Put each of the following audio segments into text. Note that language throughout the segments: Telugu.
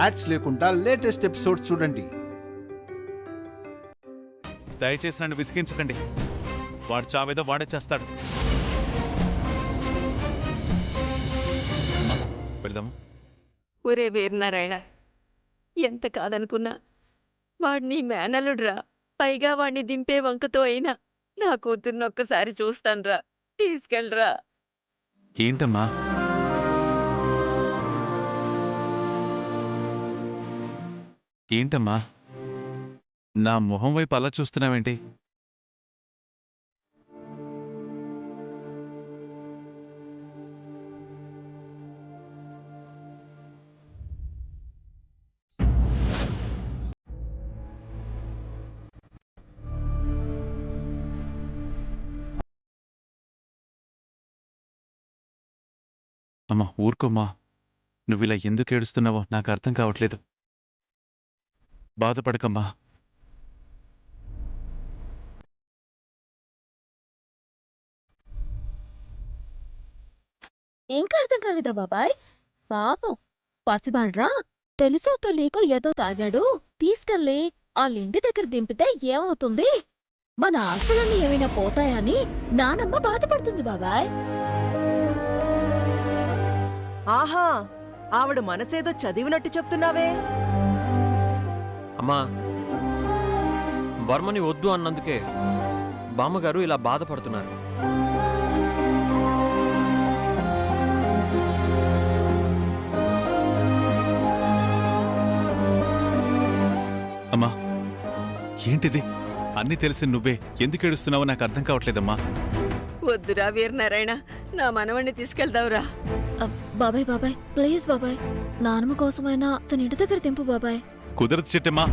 యాడ్స్ లేకుండా లేటెస్ట్ ఎపిసోడ్స్ చూడండి. దయచేసి నన్ను విసిగించకండి. వాడు చావేదో వాడే చేస్తాడు. వెళ్దాము. ఒరే వీరనారాయణ, ఎంత కాదనుకున్నా వాడు నీ మేనలుడ్రా. పైగా వాణ్ణి దింపే వంకతో అయినా నా కూతుర్ని ఒక్కసారి చూస్తాన్రా. తీసుకెళ్ళరా. ఏంటమ్మా? ఏంటమ్మా నా మొహం వైపు అలా చూస్తున్నావేంటి? అమ్మా ఊరుకోమ్మా. నువ్విలా ఎందుకు ఏడుస్తున్నావో నాకు అర్థం కావట్లేదు. బాధపడకమ్మా. ఇంకా అర్థం కాలేదా బాబాయ్? పాపం పసిబాడ్రా, తెలుసో తెలియక ఏదో తాగాడు. తీసుకెళ్ళి వాళ్ళ ఇంటి దగ్గర దింపితే ఏమవుతుంది? మన ఆస్తులన్నీ ఏమైనా పోతాయని నానమ్మ బాధపడుతుంది బాబాయ్. ఆహా, ఆవిడ మనసేదో చదివినట్టు చెప్తున్నావే. అమ్మా, వర్మని వద్దు అన్నందుకే బామ్మగారు ఇలా బాధపడుతున్నారు. అమ్మా ఏంటిది? అన్నీ తెలిసి నువ్వే ఎందుకు ఏడుస్తున్నావో నాకు అర్థం కావట్లేదమ్మా. వద్దురా వీరనారాయణ, నా మనవణ్ణి తీసుకెళ్దావురా. బాబాయ్ బాబాయ్ ప్లీజ్ బాబాయ్, నానమ్మ కోసమైనా తన ఇంటి దగ్గర దింపు బాబాయ్. కుదరదు చెట్టమ్మా.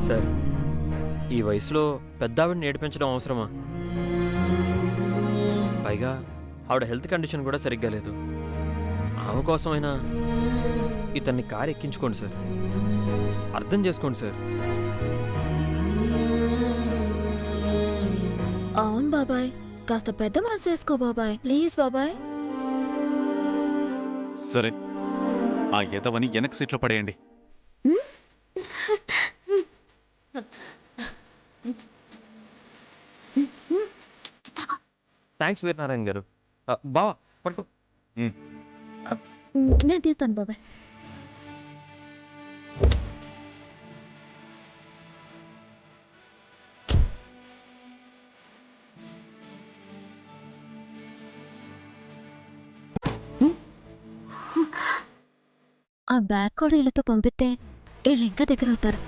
సార్, ఈ వయసులో పెద్దావిడిని ఏడిపించడం అవసరమా? పైగా ఆవిడ హెల్త్ కండిషన్ కూడా సరిగ్గా లేదు. ఆమె కోసమైనా ఇతన్ని కారు ఎక్కించుకోండి సార్. అర్థం చేసుకోండి సార్. అవును బాబాయ్, కాస్త పెద్ద మనసు చేసుకో బాబాయ్, ప్లీజ్ బాబాయ్. సరే, ఆ ఎదవని వెనక సీట్లో పడేయండి. థ్యాంక్స్ వీరనారాయణ గారు. బావా పట్టుకో. నేను తీస్తాను బాబాయ్. ఆ బ్యాగ్ కూడా వీళ్ళతో పంపిస్తే వీళ్ళు ఇంకా దగ్గర అవుతారు.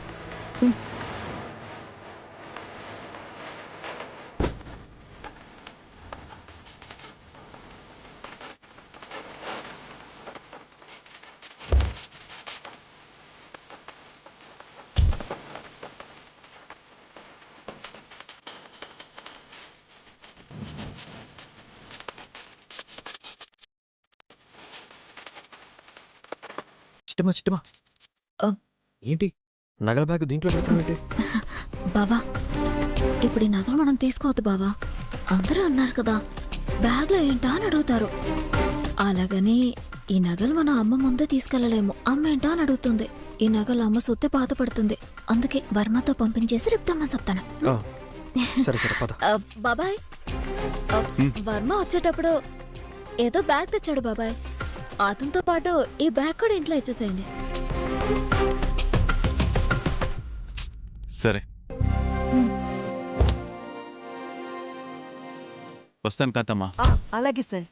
చిట్టమా చిట్టమా, ఏంటి నగల బ్యాగ్ దీంట్లో పెడతామేంటి? బావా, ఇప్పుడు ఈ నగలు మనం తీసుకోవద్దు బావా. అందరూ అన్నారు కదా బ్యాగ్లో ఏంటా అని అడుగుతారు. అలాగని ఈ నగలు మన అమ్మ ముందే తీసుకెళ్లలేము. అమ్మ ఏంటా అని అడుగుతుంది. ఈ నగలు అమ్మ సొత్తే బాధపడుతుంది. అందుకే వర్మతో పంపించేసి రేపుతామని చెప్తాను. సరే సరే పద. బాబాయ్, వర్మ వచ్చేటప్పుడు ఏదో బ్యాగ్ తెచ్చాడు బాబాయ్. అతనితో పాటు ఈ బ్యాగ్ కూడా ఇంట్లో ఇచ్చేసేయండి. సరే, వస్తాను కాంతమ్మా. అలాగే సార్.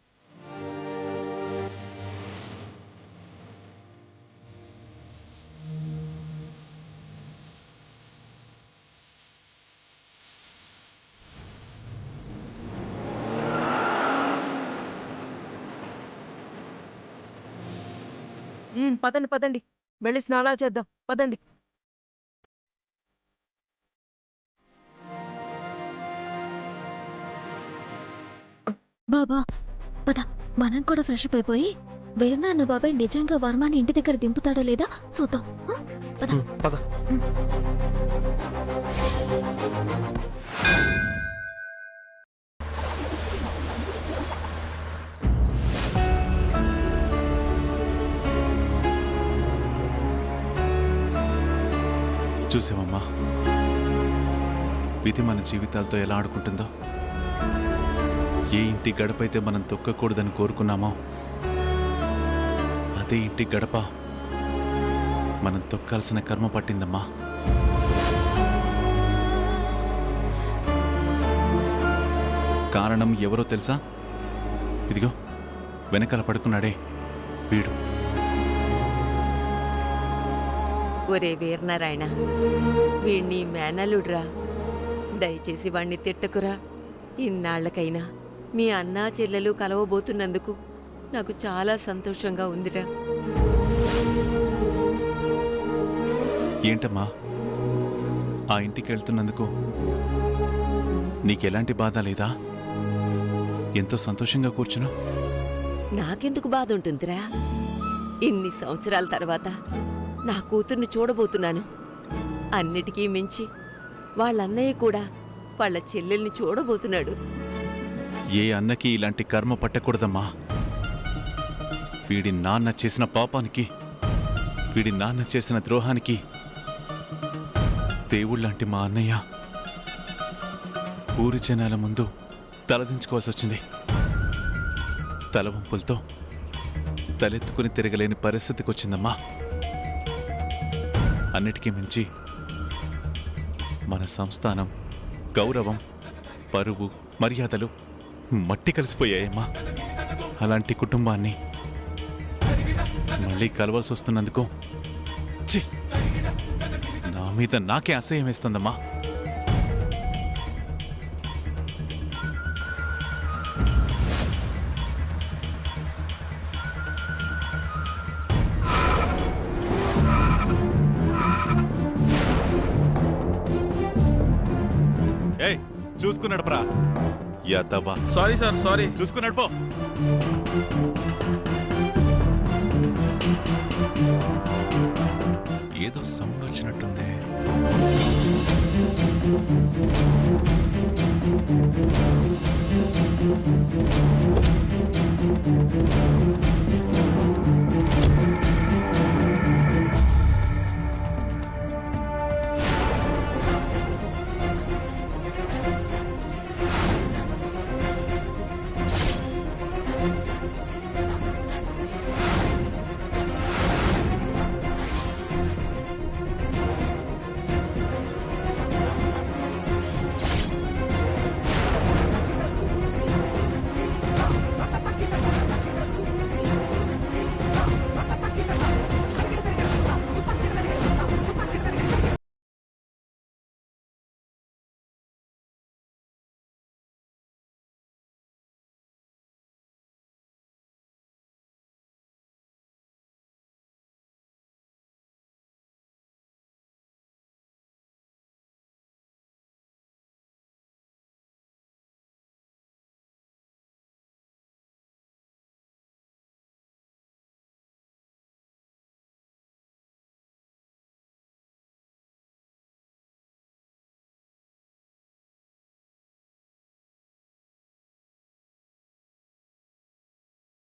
పదండి పదండి, వెళ్ళి స్నానాలు చేద్దాం. పదండి. బాబా పద, మనం కూడా ఫ్రెష్ అప్ అయిపోయి వీరనాన్న బాబాయ్ నిజంగా వర్మని ఇంటి దగ్గర దింపుతాడా లేదా చూద్దాం. పద. పద. చూసావమ్మా, విధి మన జీవితాలతో ఎలా ఆడుకుంటుందో. ఏ ఇంటి గడపైతే మనం తొక్కకూడదని కోరుకున్నామో అదే ఇంటి గడప మనం తొక్కాల్సిన కర్మ పట్టిందమ్మా. కారణం ఎవరో తెలుసా? ఇదిగో వెనకాల పడుకున్నాడే వీడు. ఒరే వీరనారాయణ, వీణ్ణి మేనలుడ్రా, దయచేసి వాణ్ణి తిట్టకురా. ఇన్నాళ్లకైనా మీ అన్నా చెల్లెలు కలవబోతున్నందుకు నాకు చాలా సంతోషంగా ఉందిరా. ఏంటమ్మా, ఆ ఇంటికి వెళ్తున్నందుకు నీకెలాంటి బాధ లేదా? ఎంతో సంతోషంగా కూర్చున్నావు. నాకెందుకు బాధ ఉంటుందిరా? ఇన్ని సంవత్సరాల తర్వాత నా కూతుర్ని చూడబోతున్నాను. అన్నిటికీ మించి వాళ్ళన్నయ్య కూడా వాళ్ళ చెల్లెల్ని చూడబోతున్నాడు. ఏ అన్నకి ఇలాంటి కర్మ పట్టకూడదమ్మా. వీడి నాన్న చేసిన పాపానికి, వీడి నాన్న చేసిన ద్రోహానికి దేవుళ్ళంటి మా అన్నయ్య ఊరి జనాల ముందు తలదించుకోవాల్సి వచ్చింది. తలవంపులతో తలెత్తుకుని తిరగలేని పరిస్థితికి వచ్చిందమ్మా. అన్నిటికీ మించి మన సంస్థానం, గౌరవం, పరువు, మర్యాదలు మట్టి కలిసిపోయాయమ్మా. అలాంటి కుటుంబాన్ని మళ్ళీ కలవాల్సి వస్తున్నందుకు ఛీ, నా మీద నాకే అసహ్యం వేస్తుందమ్మా. ఏయ్, చూసుకున్నాడు ప్రా యాదవ్వా. Sorry sir, sorry. చూసుకున్నాడు పో. ఏదో సౌండ్ వచ్చినట్టుంది.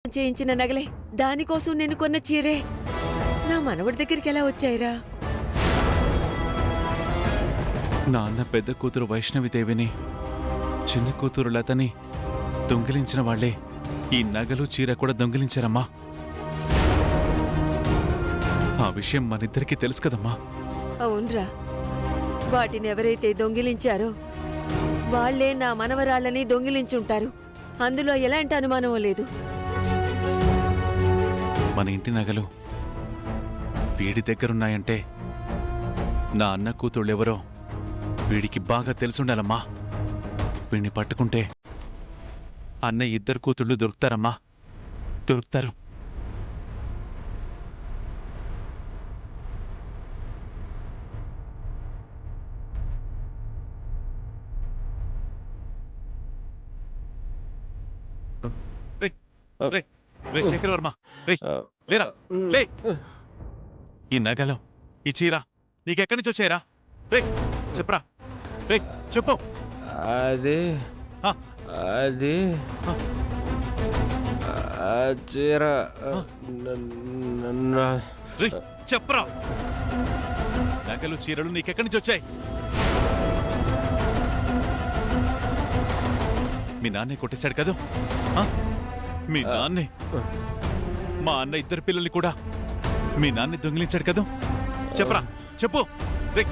చేయించిన నగలే, దానికోసం నేను కొన్న చీరే నా మనవడి దగ్గరికి ఎలా వచ్చాయిరా? నాన్న పెద్ద కూతురు వైష్ణవిదేవిని, చిన్న కూతురు లతని దొంగిలించిన వాళ్లే ఈ నగలు, చీర కూడా దొంగిలించారమ్మా. ఆ విషయం మనిద్దరికీ తెలుసు కదమ్మా. అవునరా, వాటిని ఎవరైతే దొంగిలించారో వాళ్లే నా మనవరాళ్ళని దొంగిలించుంటారు. అందులో ఎలాంటి అనుమానం లేదు. మన ఇంటి నగలు వీడి దగ్గరున్నాయంటే నా అన్న కూతుళ్ళెవరో వీడికి బాగా తెలుసుండాలమ్మా. వీడిని పట్టుకుంటే అన్నయ్య ఇద్దరు కూతుళ్ళు దొరుకుతారమ్మా, దొరుకుతారు. శేఖర్ వర్మ, లేరా, లే. ఈ నగలు, ఈ చీర నీకెక్కడి నుంచి వచ్చాయరా? చెప్పరా, చెప్పు. అది ఆ. అది ఆ చీర చెప్పరా. నగలు చీరలు నీకెక్కడి నుంచి వచ్చాయి? మీ నాన్నే కొట్టేశాడు కదూ? మీ నాన్నే మా అన్న ఇద్దరు పిల్లల్ని కూడా మీ నాన్నే దొంగిలించాడు కదూ? చెప్పరా, చెప్పు. రేయ్,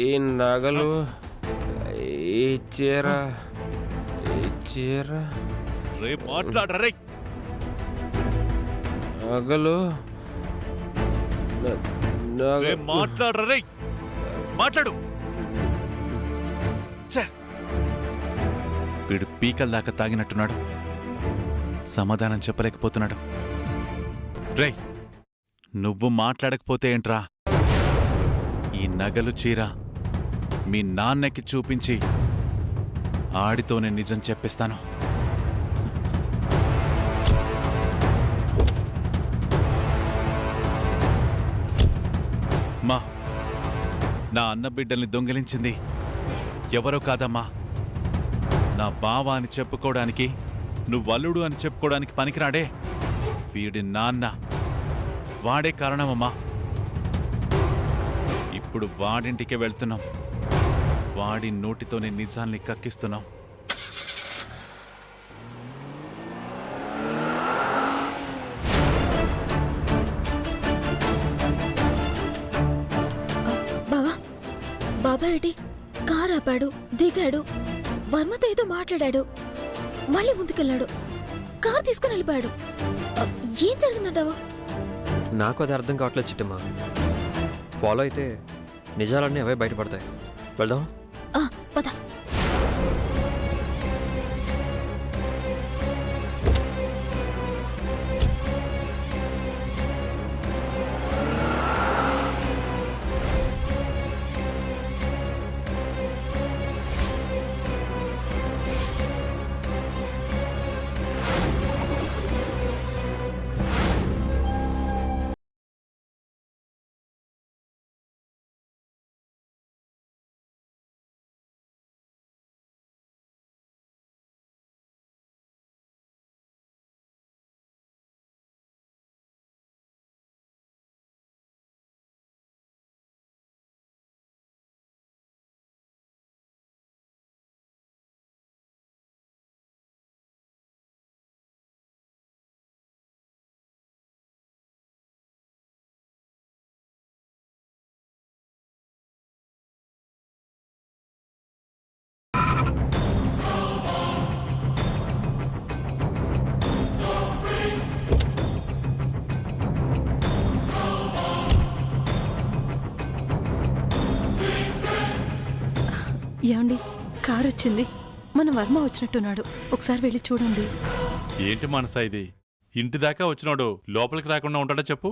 ఈ నగలు, ఈ చీర, రేయ్ మాట్లాడరా రేయ్. నగలు, రేయ్ మాట్లాడరా రేయ్, మాట్లాడు. ఛే! వీడు పీకల దాకా తాగినట్టున్నాడు, సమాధానం చెప్పలేకపోతున్నాడు. రేయ్, నువ్వు మాట్లాడకపోతే ఏంట్రా? ఈ నగలు చీర మీ నాన్నకి చూపించి ఆడితోనే నిజం చెప్పిస్తాను. మా నా అన్న బిడ్డల్ని దొంగిలించింది ఎవరో కాదమ్మా, నా బావ అని చెప్పుకోవడానికి, నువ్వల్లుడు అని చెప్పుకోవడానికి పనికిరాడే వీడి నాన్న. వాడే కారణమమ్మా. ఇప్పుడు వాడింటికే వెళ్తున్నాం, వాడి నోటితోనే నిజాల్ని కక్కిస్తున్నాం. బాబా ఏటి? కారు ఆపాడు, దిగాడు, వర్మతో ఏదో మాట్లాడాడు, మళ్ళీ ముందుకెళ్ళాడు, కారు తీసుకుని వెళ్ళిపోయాడు. ఏం జరిగిందంటావా? నాకు అది అర్థం కావట్లేదు చిట్టమ్మా. ఫాలో అయితే నిజాలన్నీ అవే బయటపడతాయి. వెళ్దాం. పద. ఏమండి, కారు వచ్చింది. మన వర్మ వచ్చినట్టున్నాడు, ఒకసారి వెళ్ళి చూడండి. ఏంటి మనసా ఇది? ఇంటి దాకా వచ్చినాడు లోపలికి రాకుండా ఉంటాడా చెప్పు?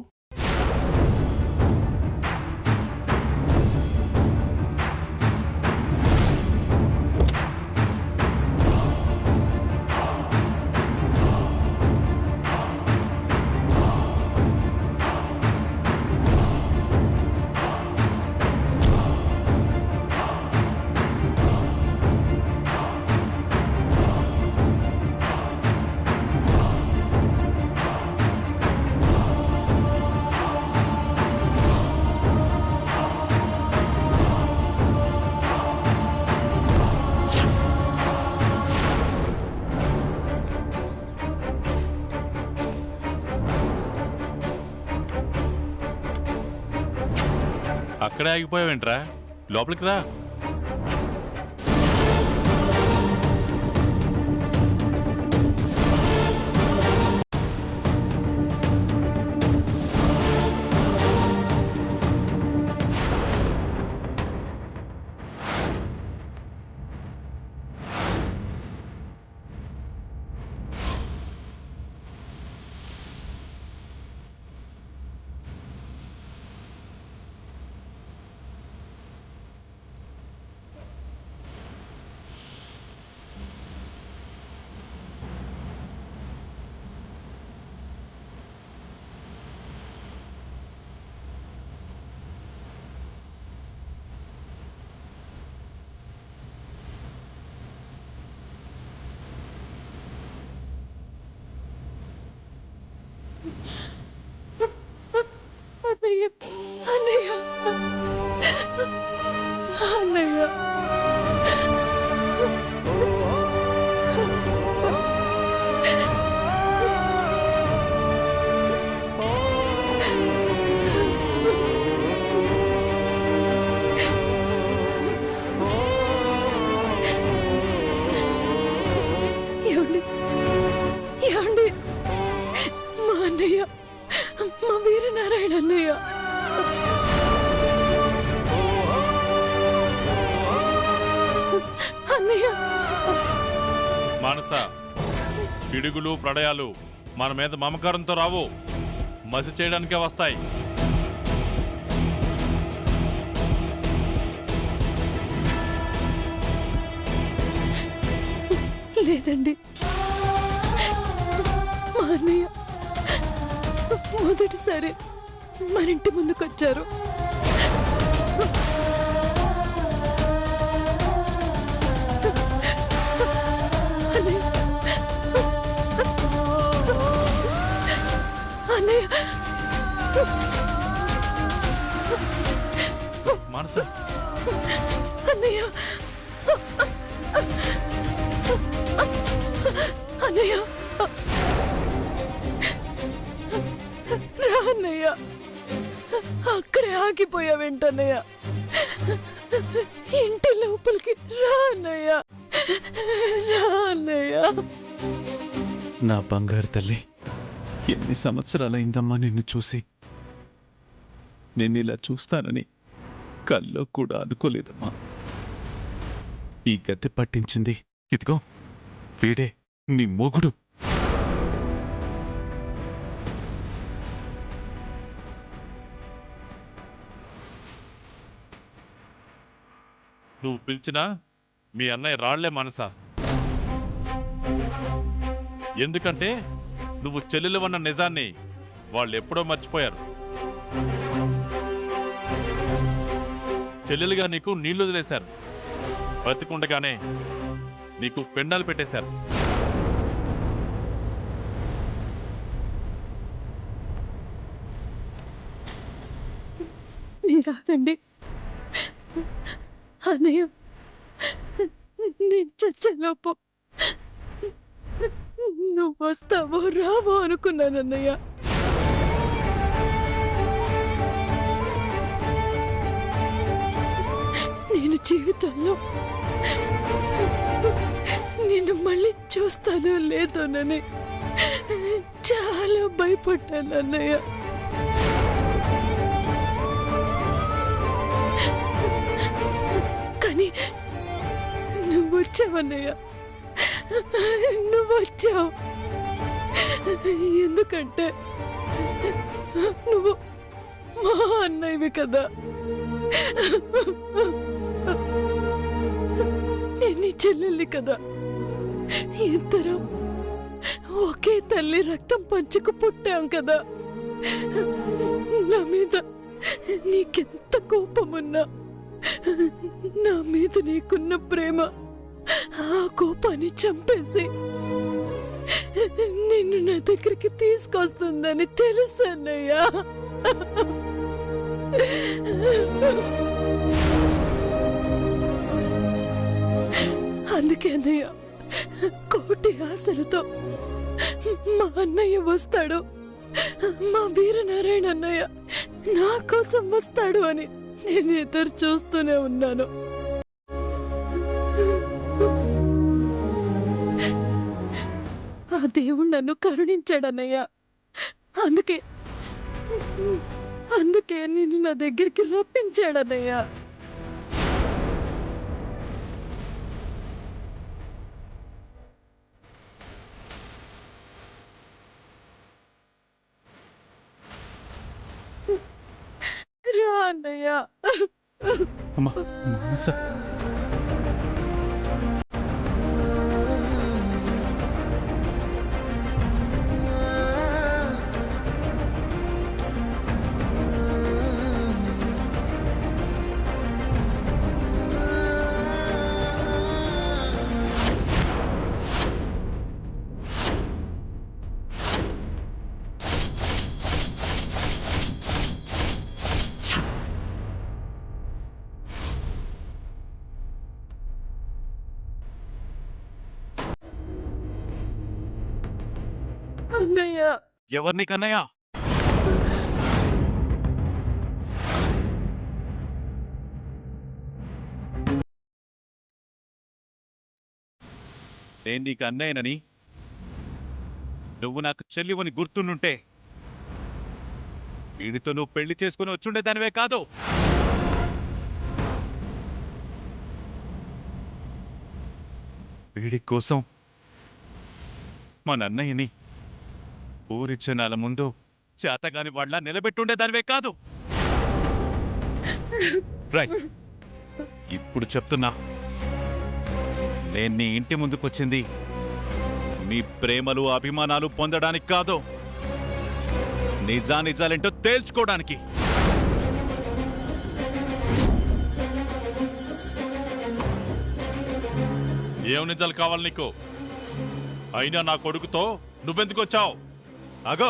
అక్కడే ఆగిపోయావేంట్రా? లోపలికి రా. అన్నయ్య అన్నయ్య ఏమండి ఏమండి మా అన్నయ్య మా వీరనారాయణ అన్నయ్య అన్నయ్య మానస, పిడుగులు ప్రళయాలు మన మీద మమకారంతో రావు, మసి చేయడానికే వస్తాయి. లేదండి, మా అన్నయ్య మొదటిసారి మన ఇంటి ముందుకొచ్చారు. అన్నయ్య అన్నయ్య మానస, అన్నయ్య అన్నయ్య రా అన్నయ్య, అక్కడే ఆగిపోయావేంటన్నయ్య, ఇంటి లోపలికి రా అన్నయ్య, రా అన్నయ్య. నా బంగారు తల్లి, ఎన్ని సంవత్సరాలైందమ్మా నిన్ను చూసి. నేను ఇలా చూస్తానని కల్లో కూడా అనుకోలేదమ్మా. ఈ గద్దె పట్టించింది ఇదిగో వీడే, నీ మొగుడు. నువ్వు పిలిచినా మీ అన్నయ్య రాళ్లే మానస. ఎందుకంటే నువ్వు చెల్లెలు అన్న నిజాన్ని వాళ్ళు ఎప్పుడో మర్చిపోయారు. చెల్లెలుగా నీకు నీళ్లు వదిలేశారు, బతికుండగానే నీకు పెండాలు పెట్టేశారు. మీరాదండి అన్నయ్య, నేను చచ్చేలోపు నువ్వు వస్తావో రావో అనుకున్నానన్నయ్య. నేను జీవితంలో నిన్ను మళ్ళీ చూస్తానో లేదోనని చాలా భయపడ్డాను అన్నయ్య. కానీ నువ్వు వచ్చావన్నయ్య, నువ్వు వచ్చావు. ఎందుకంటే నువ్వు మా అన్నయ్యవి కదా. నేను నీ చెల్లెల్ని కదా. ఇద్దరం ఒకే తల్లి రక్తం పంచుకు పుట్టాం కదా. నా మీద నీకెంత కోపమున్నా, నా మీద నీకున్న ప్రేమ ఆ కోపాన్ని చంపేసి నిన్ను నా దగ్గరికి తీసుకొస్తుందని తెలుసు అన్నయ్య. అందుకే అన్నయ్య, కోటి ఆశలతో మా అన్నయ్య వస్తాడు, మా వీరనారాయణ అన్నయ్య నా కోసం వస్తాడు అని నేను ఎదురు చూస్తూనే ఉన్నాను. ఆ దేవుడు నన్ను కరుణించాడన్నయ్య. అందుకే అందుకే నిన్ను నా దగ్గరికి రప్పించాడన్నయ్య. రా అన్నయ్య. అమ్మా మానస, ఎవరిని కన్నయ్య? నేను నీకు అన్నయ్యనని, నువ్వు నాకు చెల్లివని గుర్తుండుంటే వీడితో నువ్వు పెళ్లి చేసుకుని వచ్చుండేదానివే కాదు. వీడి కోసం మా నన్నయ్యని ఊరి జనాల ముందు చేతగాని వాళ్ళ నిలబెట్టుండేదానివే కాదు. రైట్, ఇప్పుడు చెప్తున్నా, నేను నీ ఇంటి ముందుకొచ్చింది నీ ప్రేమలు అభిమానాలు పొందడానికి కాదు, నిజానిజాలేంటో తేల్చుకోవడానికి. ఏం నిజాలు కావాలి నీకు? అయినా నా కొడుకుతో నువ్వెందుకు వచ్చావు? అగో